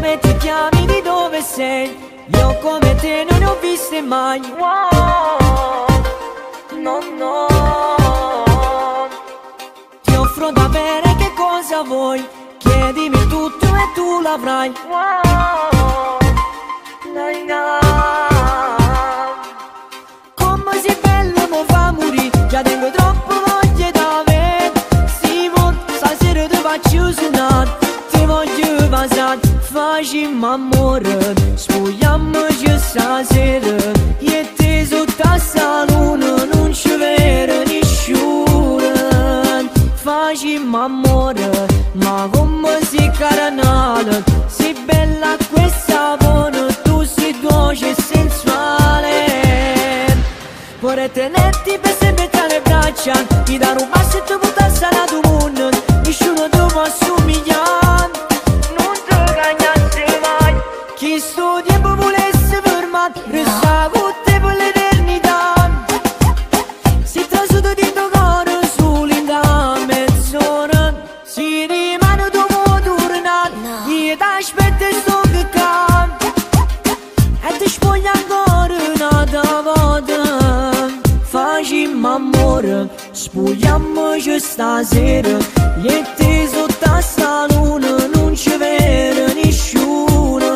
Come ti chiami, di dove sei? Io come te non ne ho viste mai. Wow, no, no. Ti offro da bere, che cosa vuoi? Chiedimi tutto e tu l'avrai. Wow, dai, come sei bello, mo fa morire. Già tengo troppo voglia d'avere. Simon, stasera ti faccio suonare. Ti voglio passare, facciamo amore. Spogliamoci stasera. Io e te sotto a sta luna, non ci vede nessuno. Facciamo amore, ma come si caranale. Sei bella questa buona, tu sei dolce e sensuale. Vorrei tenerti per sempre tra le braccia, ti dare un bacio e ti buttassi alla tua mondo. Nessuno ti può assomigliare, non ti cagnasse mai. Chi sto tempo volesse fermare, resta con te per l'eternità. Si trasuto di tuo cuore solo in da mezz'ora. Si rimane tu mo tornare, io ti aspetto e sto che cambia. E ti spoglio ancora un'altra volta. Facciamo amore, spogliamoci stasera. Io e te sotto a sta luna, non ci vede nessuno.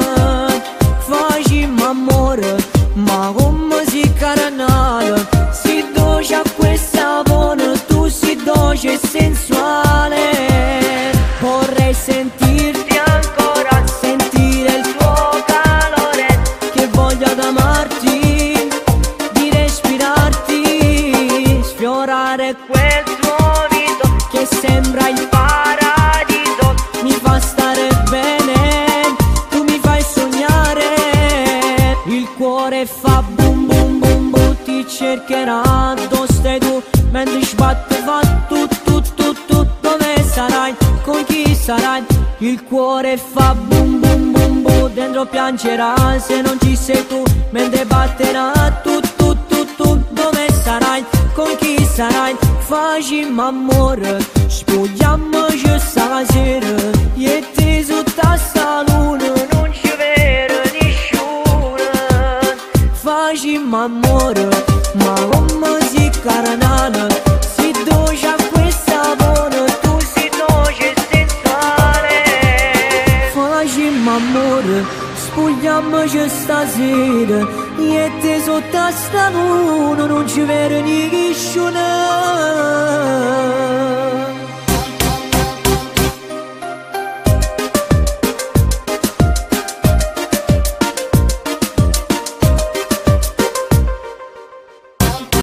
Facciamo amore, ma come si caranale. Si dolce a questa buona, tu si dolce e sensuale. Vorrei sentirti ancora, sentire il tuo calore. Che voglio ad amarti, di respirarti, sfiorare quel tuo viso che sembra il paradiso. Mi fa stare bene, tu mi fai sognare. Il cuore fa boom boom boom boom, ti cercherà. Dove stai tu? Mentre sbatte fa tu tu tu tu. Dove sarai? Con chi sarai? Il cuore fa boom boom boom boom, dentro piangerà se non ci sei tu. Mentre batterà tu tu tu tu. Dove sarai? Con chi sarai? Facciamo amore, spogliamoci stasera. Io e te sotto a sta luna, non ci vede nessuno. Facciamo amore, ma come si caranale. Si dolce a questa buona, tu si dolce e sensuale. Facciamo amore, spogliamoci stasera.